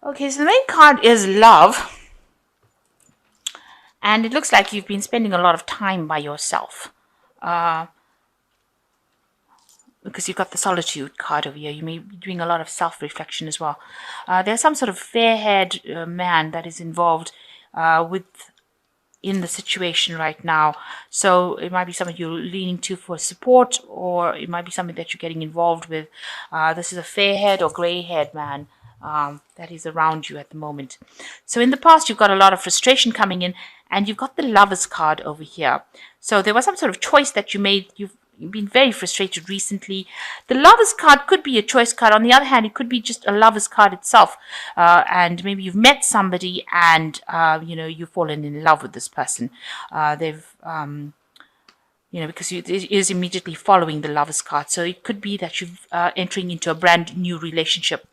Okay, so the main card is love. And it looks like you've been spending a lot of time by yourself. Uh, because you've got the solitude card over here. You may be doing a lot of self-reflection as well. There's some sort of fair-haired man that is involved with in the situation right now. So it might be something you're leaning to for support, or it might be something that you're getting involved with. This is a fair-haired or gray-haired man that is around you at the moment. So in the past, you've got a lot of frustration coming in, and you've got the Lovers card over here. So there was some sort of choice that you made. You've been very frustrated recently. The Lovers card could be a choice card. On the other hand, it could be just a Lovers card itself. And maybe you've met somebody and, you've fallen in love with this person. Because it is immediately following the Lovers card. So it could be that you're entering into a brand new relationship.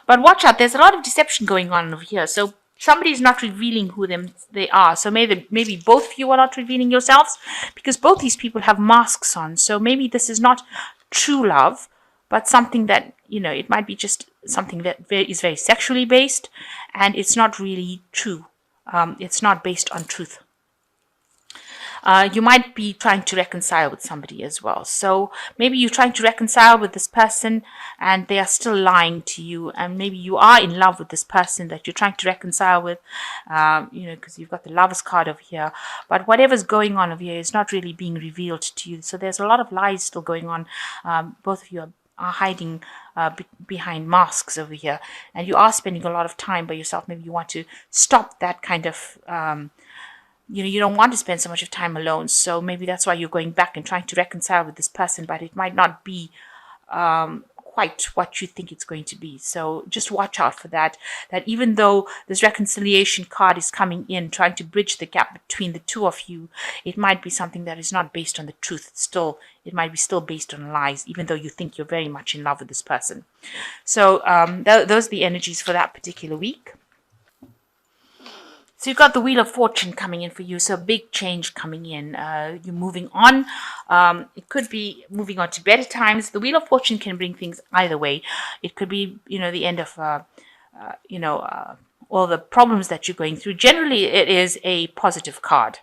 But watch out, there's a lot of deception going on over here. So somebody's not revealing who they are. So maybe both of you are not revealing yourselves, because both these people have masks on. So maybe this is not true love, but something that, it might be just something that is very sexually based, and it's not really true. It's not based on truth. You might be trying to reconcile with somebody as well. So maybe you're trying to reconcile with this person and they are still lying to you. And maybe you are in love with this person that you're trying to reconcile with, because you've got the Lovers card over here. But whatever's going on over here is not really being revealed to you. So there's a lot of lies still going on. Both of you are hiding behind masks over here. And you are spending a lot of time by yourself. Maybe you want to stop that kind of you don't want to spend so much of time alone. So maybe that's why you're going back and trying to reconcile with this person, but it might not be quite what you think it's going to be. So just watch out for that even though this reconciliation card is coming in, trying to bridge the gap between the two of you, it might be something that is not based on the truth. It might be still based on lies, even though you think you're very much in love with this person. So those are the energies for that particular week. So you've got the Wheel of Fortune coming in for you. So a big change coming in. You're moving on. It could be moving on to better times. The Wheel of Fortune can bring things either way. It could be, the end of, all the problems that you're going through. Generally, it is a positive card.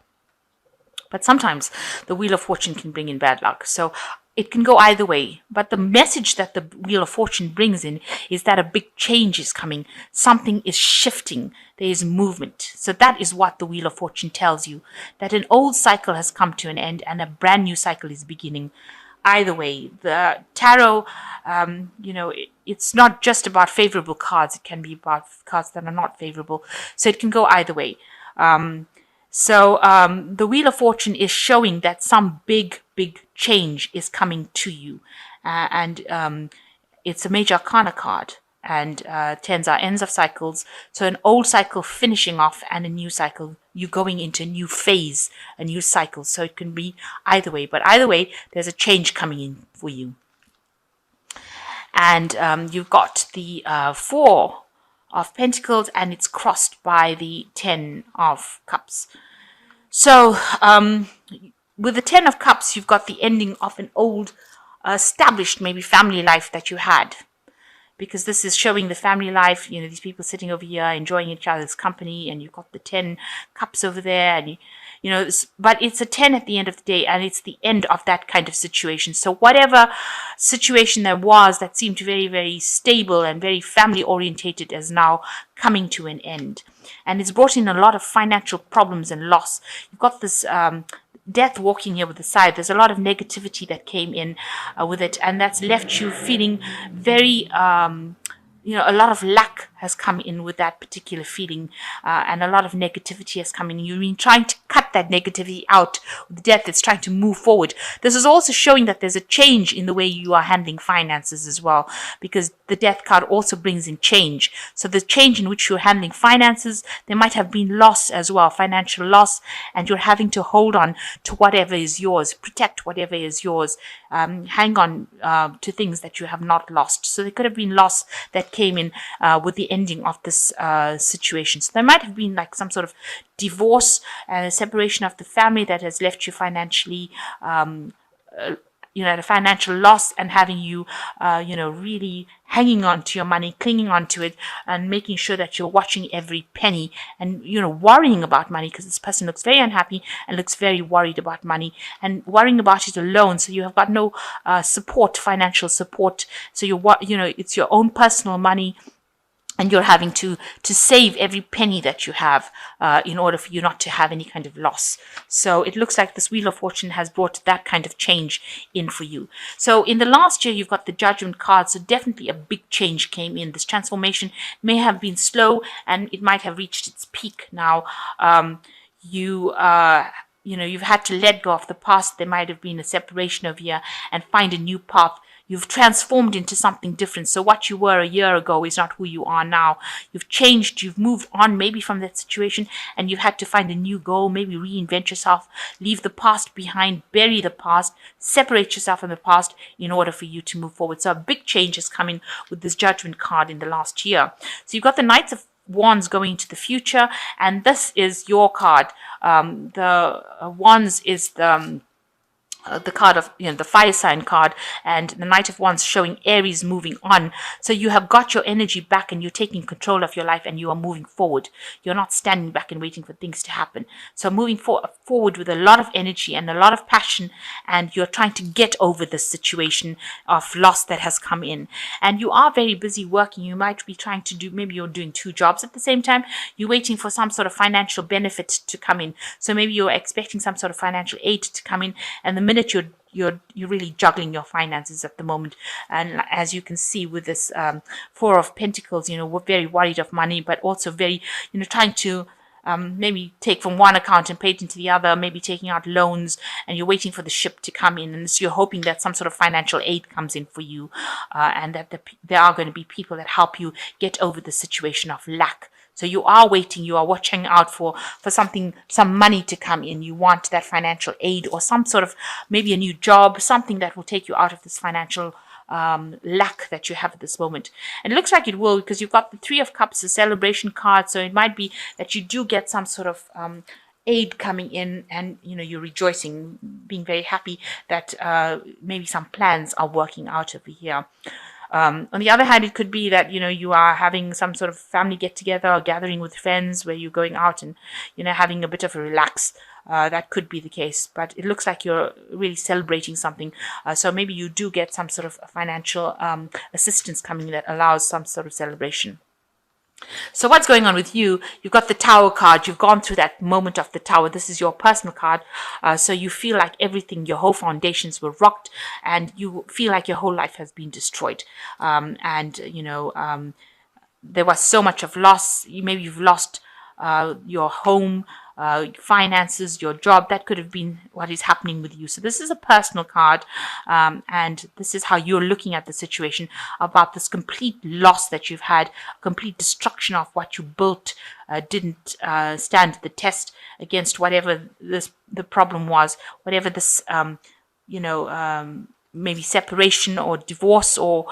But sometimes the Wheel of Fortune can bring in bad luck. So it can go either way. But the message that the Wheel of Fortune brings in is that a big change is coming. Something is shifting. There is movement. So that is what the Wheel of Fortune tells you. That an old cycle has come to an end and a brand new cycle is beginning. Either way, the tarot, it's not just about favorable cards. It can be about cards that are not favorable. So it can go either way. So the Wheel of Fortune is showing that some big change is coming to you. And it's a major arcana card. And tens are ends of cycles. So an old cycle finishing off and a new cycle. You're going into a new phase, a new cycle. So it can be either way. But either way, there's a change coming in for you. And you've got the 4 of Pentacles, and it's crossed by the 10 of Cups. So with the 10 of Cups, you've got the ending of an old established maybe family life that you had, because this is showing the family life, these people sitting over here enjoying each other's company, and you've got the 10 cups over there, and but it's a 10 at the end of the day, and it's the end of that kind of situation. So whatever situation there was that seemed very, very stable and very family orientated is now coming to an end. And it's brought in a lot of financial problems and loss. You've got this death walking here with the side. There's a lot of negativity that came in with it, and that's left you feeling very a lot of lack has come in with that particular feeling, and a lot of negativity has come in. You've been trying to cut that negativity out with death that's trying to move forward. This is also showing that there's a change in the way you are handling finances as well, because the death card also brings in change. So the change in which you're handling finances, there might have been loss as well, financial loss, and you're having to hold on to whatever is yours, protect whatever is yours, hang on to things that you have not lost. So there could have been loss that came in with the ending of this situation. So there might have been like some sort of divorce and a separation of the family that has left you financially at a financial loss, and having you, really hanging on to your money, clinging on to it, and making sure that you're watching every penny, and, worrying about money, because this person looks very unhappy and looks very worried about money, and worrying about it alone. So you have got no financial support. So it's your own personal money, and you're having to save every penny that you have in order for you not to have any kind of loss. So it looks like this Wheel of Fortune has brought that kind of change in for you. So in the last year, you've got the Judgment card. So definitely a big change came in. This transformation may have been slow, and it might have reached its peak now. You've had to let go of the past. There might have been a separation of year and find a new path. You've transformed into something different. So what you were a year ago is not who you are now. You've changed. You've moved on maybe from that situation, and you've had to find a new goal, maybe reinvent yourself, leave the past behind, bury the past, separate yourself from the past in order for you to move forward. So a big change is coming with this Judgment card in the last year. So you've got the Knights of Wands going into the future, and this is your card. The Wands is the card of the fire sign card, and the Knight of Wands showing Aries moving on. So you have got your energy back, and you're taking control of your life, and you are moving forward. You're not standing back and waiting for things to happen. So moving forward with a lot of energy and a lot of passion, and you're trying to get over this situation of loss that has come in. And you are very busy working. You might be trying to do, maybe you're doing 2 jobs at the same time. You're waiting for some sort of financial benefit to come in. So maybe you're expecting some sort of financial aid to come in, and the minute you're really juggling your finances at the moment. And as you can see with this 4 of Pentacles, we're very worried of money, but also very, trying to maybe take from one account and pay it into the other, maybe taking out loans, and you're waiting for the ship to come in. And so you're hoping that some sort of financial aid comes in for you, and that there are going to be people that help you get over the situation of lack. So you are waiting, you are watching out for some money to come in. You want that financial aid, or some sort of, maybe a new job, something that will take you out of this financial lack that you have at this moment. And it looks like it will, because you've got the 3 of Cups, the celebration card. So it might be that you do get some sort of aid coming in, and you're rejoicing, being very happy that maybe some plans are working out over here. On the other hand, it could be that you are having some sort of family get together or gathering with friends where you're going out and having a bit of a relax. That could be the case, but it looks like you're really celebrating something. So maybe you do get some sort of financial assistance coming that allows some sort of celebration. So what's going on with you? You've got the Tower card. You've gone through that moment of the Tower. This is your personal card. So you feel like everything, your whole foundations were rocked, and you feel like your whole life has been destroyed. There was so much of loss. Maybe you've lost your home, finances, your job. That could have been what is happening with you. So this is a personal card, and this is how you're looking at the situation, about this complete loss that you've had, complete destruction of what you built, didn't stand the test against whatever the problem was, whatever this maybe separation or divorce, or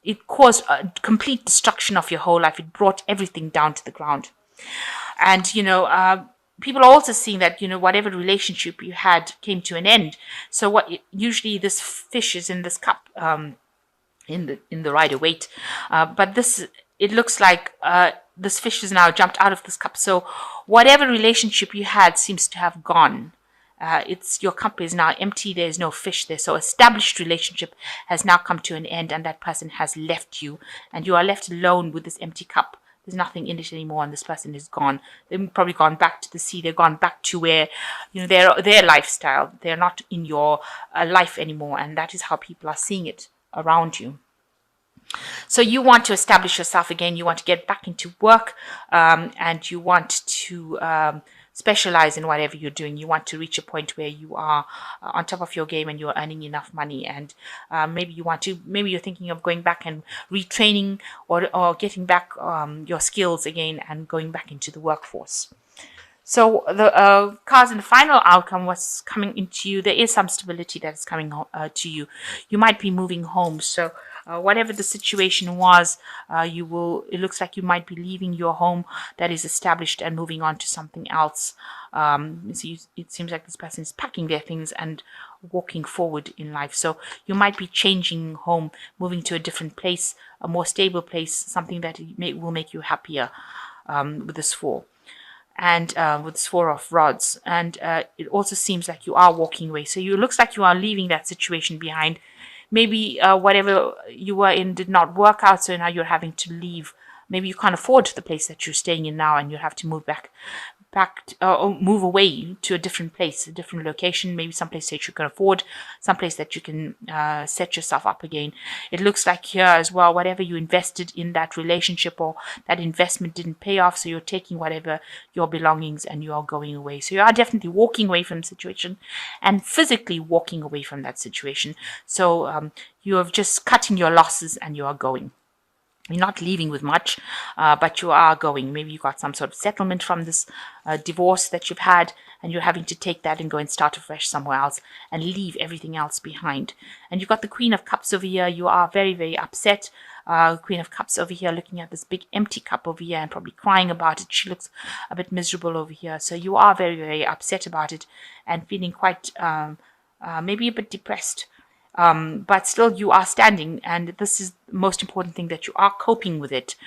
it caused a complete destruction of your whole life. It brought everything down to the ground. And, people are also seeing that, whatever relationship you had came to an end. So usually this fish is in this cup, in the Rider-Waite. But it looks like this fish has now jumped out of this cup. So whatever relationship you had seems to have gone. Your cup is now empty. There's no fish there. So established relationship has now come to an end, and that person has left you, and you are left alone with this empty cup. There's nothing in it anymore, and this person is gone. They've probably gone back to the sea. They've gone back to where, their lifestyle. They're not in your life anymore, and that is how people are seeing it around you. So you want to establish yourself again. You want to get back into work, and you want to specialize in whatever you're doing. You want to reach a point where you are on top of your game and you're earning enough money. And maybe you're thinking of going back and retraining, or getting back your skills again and going back into the workforce. So the cards in the final outcome, what's coming into you, there is some stability that is coming to you. You might be moving home. So whatever the situation was, it looks like you might be leaving your home that is established and moving on to something else. So it seems like this person is packing their things and walking forward in life. So you might be changing home, moving to a different place, a more stable place, something that will make you happier, with this four. And with this four of rods. And it also seems like you are walking away. So it looks like you are leaving that situation behind. Maybe whatever you were in did not work out, so now you're having to leave. Maybe you can't afford the place that you're staying in now, and you have to move or move away to a different place, a different location, maybe someplace that you can afford, someplace that you can set yourself up again. It looks like here as well, whatever you invested in that relationship or that investment didn't pay off, so you're taking whatever your belongings and you are going away. So you are definitely walking away from the situation and physically walking away from that situation. So you have just cutting your losses and you are going. You're not leaving with much, but you are going. Maybe you got some sort of settlement from this divorce that you've had, and you're having to take that and go and start afresh somewhere else and leave everything else behind. And you've got the Queen of Cups over here. You are very, very upset. Queen of Cups over here looking at this big empty cup over here and probably crying about it. She looks a bit miserable over here. So you are very, very upset about it and feeling quite maybe a bit depressed. But still you are standing, and this is the most important thing, that you are coping with it.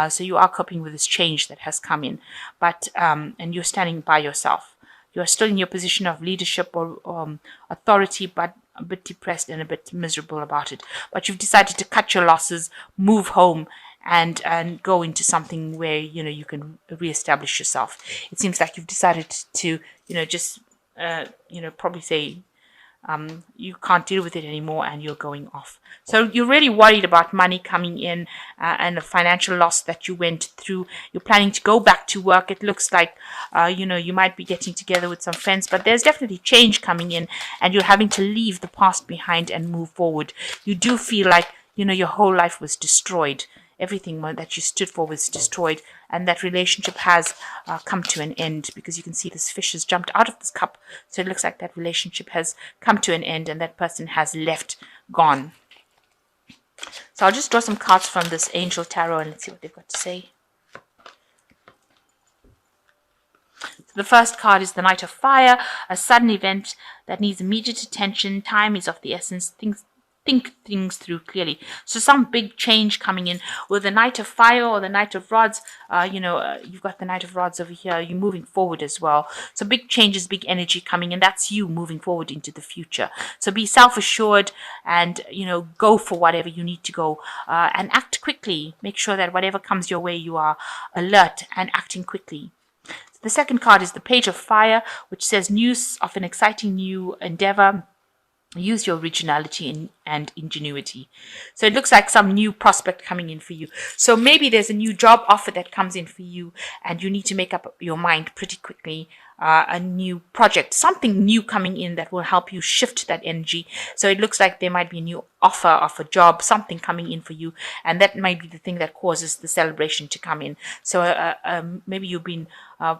So you are coping with this change that has come in, but and you're standing by yourself. You're still in your position of leadership or authority, but a bit depressed and a bit miserable about it. But you've decided to cut your losses, move home, and go into something where you can reestablish yourself. It seems like you've decided to just probably say you can't deal with it anymore and you're going off. So you're really worried about money coming in and the financial loss that you went through. You're planning to go back to work. It looks like, you might be getting together with some friends, but there's definitely change coming in and you're having to leave the past behind and move forward. You do feel like, your whole life was destroyed. Everything that you stood for was destroyed, and that relationship has come to an end, because you can see this fish has jumped out of this cup. So it looks like that relationship has come to an end and that person has left, gone. So I'll just draw some cards from this Angel Tarot and let's see what they've got to say. So the first card is the Knight of Fire, a sudden event that needs immediate attention. Time is of the essence. Think things through clearly. So some big change coming in with the Knight of Fire or the Knight of Rods. You've got the Knight of Rods over here. You're moving forward as well. So big changes, big energy coming in. That's you moving forward into the future. So be self-assured and, go for whatever you need to go and act quickly. Make sure that whatever comes your way, you are alert and acting quickly. The second card is the Page of Fire, which says news of an exciting new endeavor. Use your originality and ingenuity. So it looks like some new prospect coming in for you. So maybe there's a new job offer that comes in for you and you need to make up your mind pretty quickly. A new project, something new coming in that will help you shift that energy. So it looks like there might be a new offer of a job, something coming in for you, and that might be the thing that causes the celebration to come in. So maybe you've been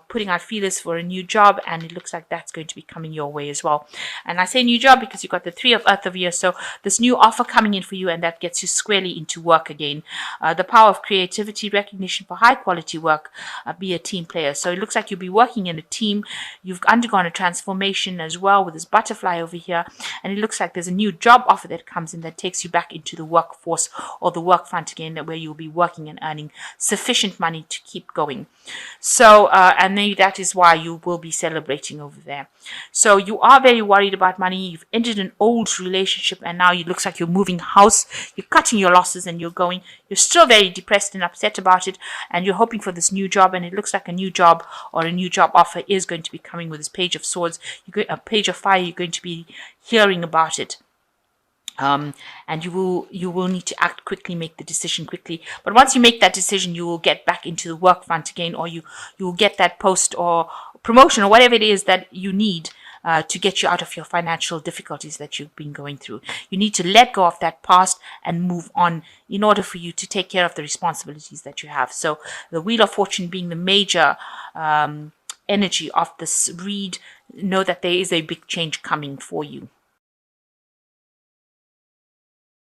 putting out feelers for a new job, and it looks like that's going to be coming your way as well. And I say new job because you've got the Three of Earth over here, so this new offer coming in for you, and that gets you squarely into work again. The power of creativity, recognition for high quality work, be a team player. So it looks like you'll be working in a team. You've undergone a transformation as well with this butterfly over here, and it looks like there's a new job offer that comes in that takes you back into the workforce or the work front again, where you'll be working and earning sufficient money to keep going. So and maybe that is why you will be celebrating over there. So you are very worried about money. You've ended an old relationship and now it looks like you're moving house. You're cutting your losses and you're going. You're still very depressed and upset about it, and you're hoping for this new job, and it looks like a new job or a new job offer is going to be coming with this Page of Swords. A Page of Fire, you're going to be hearing about it. And you will need to act quickly, make the decision quickly. But once you make that decision, you will get back into the work front again, or you will get that post or promotion or whatever it is that you need to get you out of your financial difficulties that you've been going through. You need to let go of that past and move on in order for you to take care of the responsibilities that you have. So the Wheel of Fortune being the major energy of this read, know that there is a big change coming for you.